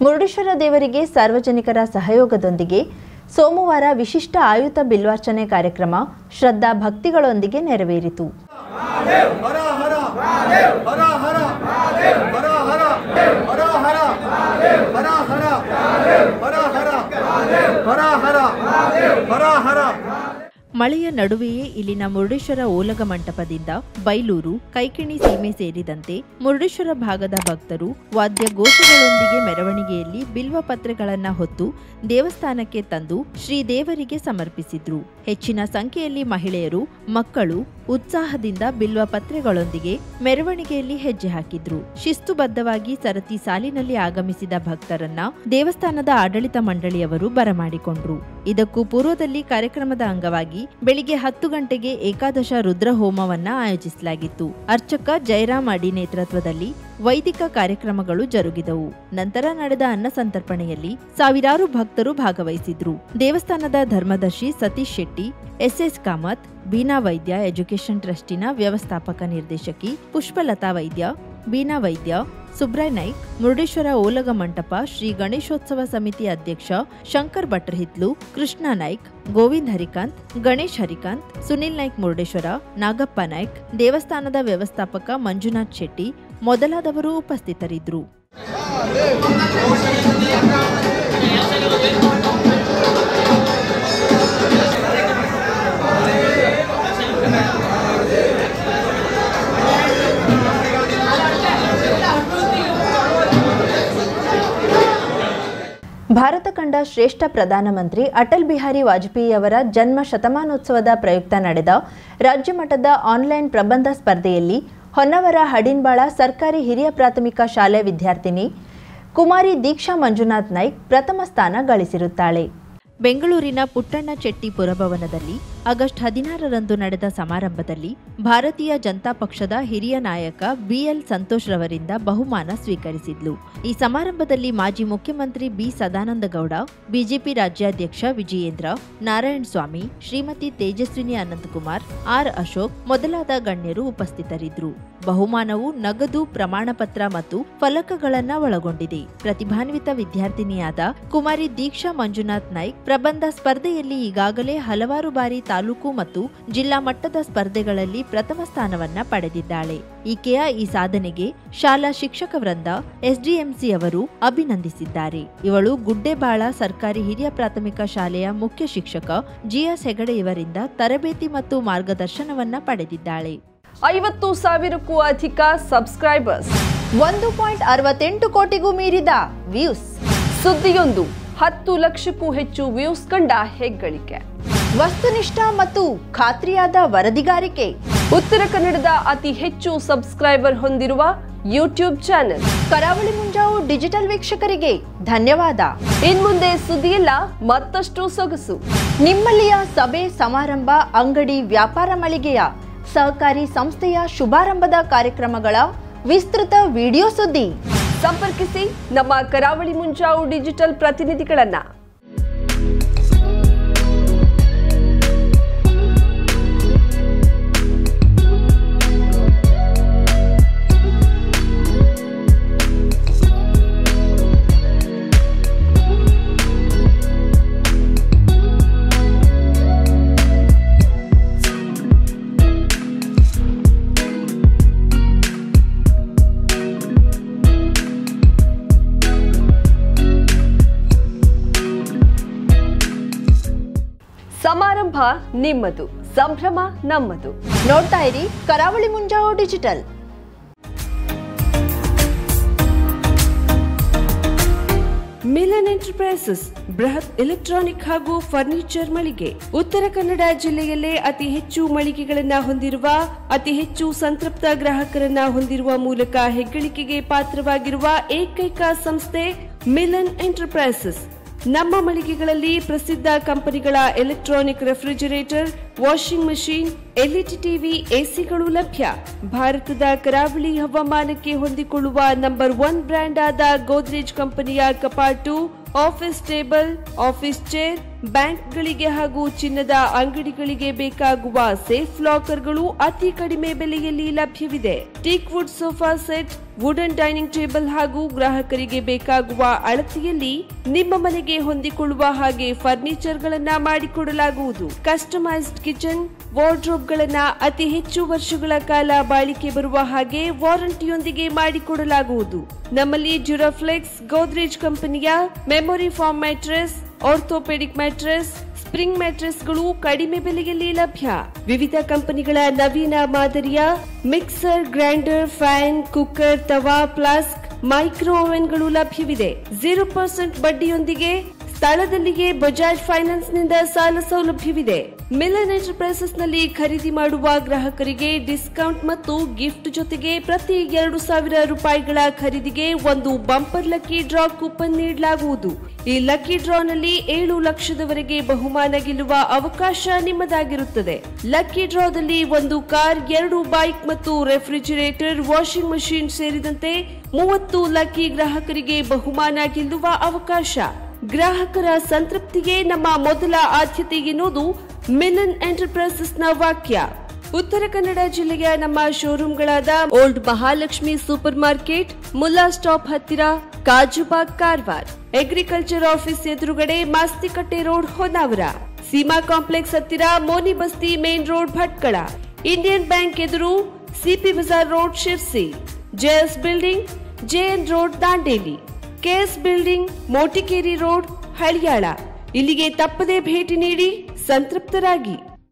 ಮುರುಡೇಶ್ವರ ದೇವರಿಗೆ ಸಾರ್ವಜನಿಕರ ಸಹಯೋಗದೊಂದಿಗೆ ಸೋಮವಾರ ವಿಶಿಷ್ಟ ಆಯುಧ ಬಿಲ್ವಾರ್ಚನೆ ಕಾರ್ಯಕ್ರಮ ಶ್ರದ್ಧಾ ಭಕ್ತಿಗಳೊಂದಿಗೆ ನೆರವೇರಿತು. ಮಳೆಯ ನಡುವೆಯೇ ಇಲ್ಲಿನ ಮುರುಡೇಶ್ವರ ಓಲಗ ಮಂಟಪದಿಂದ ಬೈಲೂರು, ಕೈಕಿಣಿ ಸೀಮೆ ಸೇರಿದಂತೆ ಮುರುಡೇಶ್ವರ ಭಾಗದ ಭಕ್ತರು ವಾದ್ಯ ಘೋಷಗಳೊಂದಿಗೆ ಮೆರವಣಿಗೆಯಲ್ಲಿ ಬಿಲ್ವ ಪತ್ರೆಗಳನ್ನು ಹೊತ್ತು ದೇವಸ್ಥಾನಕ್ಕೆ ತಂದು ಶ್ರೀದೇವರಿಗೆ ಸಮರ್ಪಿಸಿದ್ರು. ಹೆಚ್ಚಿನ ಸಂಖ್ಯೆಯಲ್ಲಿ ಮಹಿಳೆಯರು, ಮಕ್ಕಳು ಉತ್ಸಾಹದಿಂದ ಬಿಲ್ವ ಪತ್ರೆಗಳೊಂದಿಗೆ ಮೆರವಣಿಗೆಯಲ್ಲಿ ಹೆಜ್ಜೆ ಹಾಕಿದ್ರು. ಶಿಸ್ತುಬದ್ಧವಾಗಿ ಸರತಿ ಸಾಲಿನಲ್ಲಿ ಆಗಮಿಸಿದ ಭಕ್ತರನ್ನ ದೇವಸ್ಥಾನದ ಆಡಳಿತ ಮಂಡಳಿಯವರು ಬರಮಾಡಿಕೊಂಡ್ರು. ಇದಕ್ಕೂ ಪೂರ್ವದಲ್ಲಿ ಕಾರ್ಯಕ್ರಮದ ಅಂಗವಾಗಿ ಬೆಳಿಗ್ಗೆ 10 ಗಂಟೆಗೆ ಏಕಾದಶ ರುದ್ರ ಹೋಮವನ್ನ ಆಯೋಜಿಸಲಾಗಿತ್ತು. ಅರ್ಚಕ ಜಯರಾಮ್ ಅಡಿ ನೇತೃತ್ವದಲ್ಲಿ ವೈದಿಕ ಕಾರ್ಯಕ್ರಮಗಳು ಜರುಗಿದವು. ನಂತರ ನಡೆದ ಅನ್ನ ಸಂತರ್ಪಣೆಯಲ್ಲಿ ಸಾವಿರಾರು ಭಕ್ತರು ಭಾಗವಹಿಸಿದ್ರು. ದೇವಸ್ಥಾನದ ಧರ್ಮದರ್ಶಿ ಸತೀಶ್ ಶೆಟ್ಟಿ, ಎಸ್ಎಸ್ ಕಾಮತ್, ಬೀನಾ ವೈದ್ಯ ಎಜುಕೇಷನ್ ಟ್ರಸ್ಟಿನ ವ್ಯವಸ್ಥಾಪಕ ನಿರ್ದೇಶಕಿ ಪುಷ್ಪಲತಾ ವೈದ್ಯ, ಬೀನಾ ವೈದ್ಯ, ಸುಬ್ರಾಯ್ ನಾಯ್ಕ್, ಮುರುಡೇಶ್ವರ ಓಲಗ ಮಂಟಪ ಶ್ರೀ ಗಣೇಶೋತ್ಸವ ಸಮಿತಿ ಅಧ್ಯಕ್ಷ ಶಂಕರ್ ಭಟ್ರಹಿತ್ಲು, ಕೃಷ್ಣ ನಾಯ್ಕ್, ಗೋವಿಂದ್ ಹರಿಕಾಂತ್, ಗಣೇಶ್ ಹರಿಕಾಂತ್, ಸುನಿಲ್ ನಾಯ್ಕ್ ಮುರುಡೇಶ್ವರ, ನಾಗಪ್ಪ ನಾಯ್ಕ್, ದೇವಸ್ಥಾನದ ವ್ಯವಸ್ಥಾಪಕ ಮಂಜುನಾಥ್ ಶೆಟ್ಟಿ ಮೊದಲಾದವರು ಉಪಸ್ಥಿತರಿದ್ದರು. ಭಾರತ ಕಂಡ ಶ್ರೇಷ್ಠ ಪ್ರಧಾನಮಂತ್ರಿ ಅಟಲ್ ಬಿಹಾರಿ ವಾಜಪೇಯಿಯವರ ಜನ್ಮ ಶತಮಾನೋತ್ಸವದ ಪ್ರಯುಕ್ತ ನಡೆದ ರಾಜ್ಯ ಮಟ್ಟದ ಆನ್ಲೈನ್ ಪ್ರಬಂಧ ಸ್ಪರ್ಧೆಯಲ್ಲಿ ಹೊನ್ನವರ ಹಡಿನ್ಬಾಳ ಸರ್ಕಾರಿ ಹಿರಿಯ ಪ್ರಾಥಮಿಕ ಶಾಲೆ ವಿದ್ಯಾರ್ಥಿನಿ ಕುಮಾರಿ ದೀಕ್ಷಾ ಮಂಜುನಾಥ್ ನಾಯ್ಕ್ ಪ್ರಥಮ ಸ್ಥಾನ ಗಳಿಸಿರುತ್ತಾಳೆ. ಬೆಂಗಳೂರಿನ ಪುಟ್ಟಣ್ಣ ಚೆಟ್ಟಿ ಪುರಭವನದಲ್ಲಿ ಆಗಸ್ಟ್ 16ರಂದು ನಡೆದ ಸಮಾರಂಭದಲ್ಲಿ ಭಾರತೀಯ ಜನತಾ ಪಕ್ಷದ ಹಿರಿಯ ನಾಯಕ ಬಿಎಲ್ ಸಂತೋಷ್ ರವರಿಂದ ಬಹುಮಾನ ಸ್ವೀಕರಿಸಿದ್ಲು. ಈ ಸಮಾರಂಭದಲ್ಲಿ ಮಾಜಿ ಮುಖ್ಯಮಂತ್ರಿ ಬಿ ಸದಾನಂದಗೌಡ, ಬಿಜೆಪಿ ರಾಜ್ಯಾಧ್ಯಕ್ಷ ವಿಜಯೇಂದ್ರ, ನಾರಾಯಣ ಸ್ವಾಮಿ, ಶ್ರೀಮತಿ ತೇಜಸ್ವಿನಿ ಅನಂತಕುಮಾರ್, ಆರ್ ಅಶೋಕ್ ಮೊದಲಾದ ಗಣ್ಯರು ಉಪಸ್ಥಿತರಿದ್ದರು. ಬಹುಮಾನವು ನಗದು, ಪ್ರಮಾಣ ಪತ್ರ ಮತ್ತು ಫಲಕಗಳನ್ನ ಒಳಗೊಂಡಿದೆ. ಪ್ರತಿಭಾನ್ವಿತ ವಿದ್ಯಾರ್ಥಿನಿಯಾದ ಕುಮಾರಿ ದೀಕ್ಷಾ ಮಂಜುನಾಥ್ ನಾಯ್ಕ್ ಪ್ರಬಂಧ ಸ್ಪರ್ಧೆಯಲ್ಲಿ ಈಗಾಗಲೇ ಹಲವಾರು ಬಾರಿ ತಾಲೂಕು ಮತ್ತು ಜಿಲ್ಲಾ ಮಟ್ಟದ ಸ್ಪರ್ಧೆಗಳಲ್ಲಿ ಪ್ರಥಮ ಸ್ಥಾನವನ್ನ ಪಡೆದಿದ್ದಾಳೆ. ಈಕೆಯ ಈ ಸಾಧನೆಗೆ ಶಾಲಾ ಶಿಕ್ಷಕ ವೃಂದ, ಎಸ್ಡಿಎಂಸಿ ಅವರು ಅಭಿನಂದಿಸಿದ್ದಾರೆ. ಇವಳು ಗುಡ್ಡೆಬಾಳ ಸರ್ಕಾರಿ ಹಿರಿಯ ಪ್ರಾಥಮಿಕ ಶಾಲೆಯ ಮುಖ್ಯ ಶಿಕ್ಷಕ ಜಿಎಸ್ ಹೆಗಡೆ ಇವರಿಂದ ತರಬೇತಿ ಮತ್ತು ಮಾರ್ಗದರ್ಶನವನ್ನ ಪಡೆದಿದ್ದಾಳೆ. 50,000ಕ್ಕೂ ಅಧಿಕ ಸಬ್ಸ್ಕ್ರೈಬರ್ಸ್, 1.68 ಕೋಟಿಗೂ ಮೀರಿದ ವ್ಯೂಸ್, ಸುದ್ದಿಯೊಂದು 10 ಲಕ್ಷಕ್ಕೂ ಹೆಚ್ಚು ವ್ಯೂಸ್ ಕಂಡ ಹೆಗ್ಗಳಿಕೆ, ವಸ್ತುನಿಷ್ಠ ಮತ್ತು ಖಾತ್ರಿಯಾದ ವರದಿಗಾರಿಕೆ, ಉತ್ತರ ಕನ್ನಡದ ಅತಿ ಹೆಚ್ಚು ಸಬ್ಸ್ಕ್ರೈಬರ್ ಹೊಂದಿರುವ ಯೂಟ್ಯೂಬ್ ಚಾನೆಲ್ ಕರಾವಳಿ ಮುಂಜಾವು ಡಿಜಿಟಲ್ ವೀಕ್ಷಕರಿಗೆ ಧನ್ಯವಾದ. ಇನ್ಮುಂದೆ ಸುದ್ದಿಯಲ್ಲ ಮತ್ತಷ್ಟು ಸೊಗಸು. ನಿಮ್ಮಲ್ಲಿಯ ಸಭೆ ಸಮಾರಂಭ, ಅಂಗಡಿ, ವ್ಯಾಪಾರ ಮಳಿಗೆಯ ಸಹಕಾರಿ ಸಂಸ್ಥೆಯ ಶುಭಾರಂಭದ ಕಾರ್ಯಕ್ರಮಗಳ ವಿಸ್ತೃತ ವಿಡಿಯೋ ಸುದ್ದಿ ಸಂಪರ್ಕಿಸಿ ನಮ್ಮ ಕರಾವಳಿ ಮುಂಜಾವು ಡಿಜಿಟಲ್ ಪ್ರತಿನಿಧಿಗಳನ್ನ. ಸಮಾರಂಭ ನಿಮ್ಮದು, ಸಂಭ್ರಮ ನಮ್ಮದು. ನೋಡ್ತಾ ಇರಿ ಕರಾವಳಿ ಮುಂಜಾವು ಡಿಜಿಟಲ್. ಮಿಲನ್ ಎಂಟರ್ಪ್ರೈಸಸ್ ಬೃಹತ್ ಎಲೆಕ್ಟ್ರಾನಿಕ್ ಹಾಗೂ ಫರ್ನಿಚರ್ ಮಳಿಗೆ. ಉತ್ತರ ಕನ್ನಡ ಜಿಲ್ಲೆಯಲ್ಲೇ ಅತಿ ಹೆಚ್ಚು ಮಳಿಗೆಗಳನ್ನ ಹೊಂದಿರುವ, ಅತಿ ಹೆಚ್ಚು ಸಂತೃಪ್ತ ಗ್ರಾಹಕರನ್ನ ಹೊಂದಿರುವ ಮೂಲಕ ಹೆಗ್ಗಳಿಕೆಗೆ ಪಾತ್ರವಾಗಿರುವ ಏಕೈಕ ಸಂಸ್ಥೆ ಮಿಲನ್ ಎಂಟರ್ಪ್ರೈಸಸ್. ನಮ್ಮ ಮಳಿಗೆಗಳಲ್ಲಿ ಪ್ರಸಿದ್ಧ ಕಂಪನಿಗಳ electronic refrigerator, washing machine, LED TV, ಎಸಿಗಳು ಲಭ್ಯ. ಭಾರತದ ಕರಾವಳಿ ಹವಾಮಾನಕ್ಕೆ ಹೊಂದಿಕೊಳ್ಳುವ ನಂಬರ್ 1 ಬ್ರ್ಯಾಂಡ್ ಆದ ಗೋದ್ರೇಜ್ ಕಂಪನಿಯ ಕಪಾಟು, ಆಫೀಸ್ ಟೇಬಲ್, ಆಫೀಸ್ ಚೇರ್, ಬ್ಯಾಂಕ್ಗಳಿಗೆ ಹಾಗೂ ಚಿನ್ನದ ಅಂಗಡಿಗಳಿಗೆ ಬೇಕಾಗುವ ಸೇಫ್ ಲಾಕರ್ಗಳು ಅತಿ ಕಡಿಮೆ ಬೆಲೆಯಲ್ಲಿ ಲಭ್ಯವಿದೆ. Teak wood sofa set, wooden dining table ಹಾಗೂ ಗ್ರಾಹಕರಿಗೆ ಬೇಕಾಗುವ ಅಳತೆಯಲ್ಲಿ ನಿಮ್ಮ ಮನೆಗೆ ಹೊಂದಿಕೊಳ್ಳುವ ಹಾಗೆ ಫರ್ನಿಚರ್ ಗಳನ್ನ ಮಾಡಿಕೊಡಲಾಗುವುದು. ಕಸ್ಟಮೈಸ್ಡ್ ಕಿಚನ್, ವಾರ್ಡ್ರೋಬ್ ಗಳನ್ನ ಅತಿ ಹೆಚ್ಚು ವರ್ಷಗಳ ಕಾಲ ಬಾಳಿಕೆ ಬರುವ ಹಾಗೆ ವಾರಂಟಿಯೊಂದಿಗೆ ಮಾಡಿಕೊಡಲಾಗುವುದು. ನಮ್ಮಲ್ಲಿ ಡ್ಯೂರಾಫ್ಲೆಕ್ಸ್, ಗೋದ್ರೇಜ್ ಕಂಪನಿಯ memory foam mattress, orthopaedic mattress, spring ಮ್ಯಾಟ್ರೆಸ್ಗಳು ಕಡಿಮೆ ಬೆಲೆಯಲ್ಲಿ ಲಭ್ಯ. ವಿವಿಧ ಕಂಪನಿಗಳ ನವೀನ ಮಾದರಿಯ ಮಿಕ್ಸರ್, ಗ್ರೈಂಡರ್, ಫ್ಯಾನ್, ಕುಕ್ಕರ್, ತವಾ, ಫ್ಲಾಸ್ಕ್, ಮೈಕ್ರೋ ಓವೆನ್ಗಳು ಲಭ್ಯವಿದೆ. 0% ಬಡ್ಡಿಯೊಂದಿಗೆ ಸ್ಥಳದಲ್ಲಿಯೇ ಬಜಾಜ್ ಫೈನಾನ್ಸ್ ನಿಂದ ಸಾಲ ಸೌಲಭ್ಯವಿದೆ. ಮಿಲನ್ ಎಂಟರ್ಪ್ರೈಸಸ್ ನಲ್ಲಿ ಖರೀದಿ ಮಾಡುವ ಗ್ರಾಹಕರಿಗೆ ಡಿಸ್ಕೌಂಟ್ ಮತ್ತು ಗಿಫ್ಟ್ ಜೊತೆಗೆ ಪ್ರತಿ 2,000 ರೂಪಾಯಿಗಳ ಖರೀದಿಗೆ ಒಂದು ಬಂಪರ್ ಲಕ್ಕಿ ಡ್ರಾ ಕೂಪನ್ ನೀಡಲಾಗುವುದು. ಈ ಲಕ್ಕಿ ಡ್ರಾನಲ್ಲಿ 7 ಲಕ್ಷದವರೆಗೆ ಬಹುಮಾನ ಗೆಲ್ಲುವ ಅವಕಾಶ ನಿಮ್ಮದಾಗಿರುತ್ತದೆ. ಲಕ್ಕಿ ಡ್ರಾದಲ್ಲಿ 1 ಕಾರ್, 2 ಬೈಕ್ ಮತ್ತು ರೆಫ್ರಿಜಿರೇಟರ್, ವಾಷಿಂಗ್ ಮಷೀನ್ ಸೇರಿದಂತೆ 30 ಲಕ್ಕಿ ಗ್ರಾಹಕರಿಗೆ ಬಹುಮಾನ ಗೆಲ್ಲುವ ಅವಕಾಶ. ಗ್ರಾಹಕರ ಸಂತೃಪ್ತಿಗೆ ನಮ್ಮ ಮೊದಲ ಆದ್ಯತೆ ಎನ್ನುವುದು ಮಿಲನ್ ಎಂಟರ್ಪ್ರೈಸಸ್ನ ವಾಕ್ಯ. ಉತ್ತರ ಕನ್ನಡ ಜಿಲ್ಲೆಯ ನಮ್ಮ ಶೋರೂಮ್ಗಳಾದ old Mahalakshmi super market, Mulla stop ಹತ್ತಿರ, ಕಾಜುಬಾಗ್, ಕಾರವಾರ, ಅಗ್ರಿಕಲ್ಚರ್ ಆಫೀಸ್ ಎದುರುಗಡೆ, ಮಾಸ್ತಿಕಟ್ಟೆ ರೋಡ್, ಹೊನ್ನಾವರ, ಸೀಮಾ ಕಾಂಪ್ಲೆಕ್ಸ್ ಹತ್ತಿರ, Moni Basti main road, Bhatkal, Indian bank ಎದುರು, CP bazaar road, Sirsi, JS building, JN road, Dandeli, KS building, Motikeri road, Haliyal. ಇಲ್ಲಿಗೆ ತಪ್ಪದೇ ಭೇಟಿ ನೀಡಿ ಸಂತೃಪ್ತರಾಗಿ.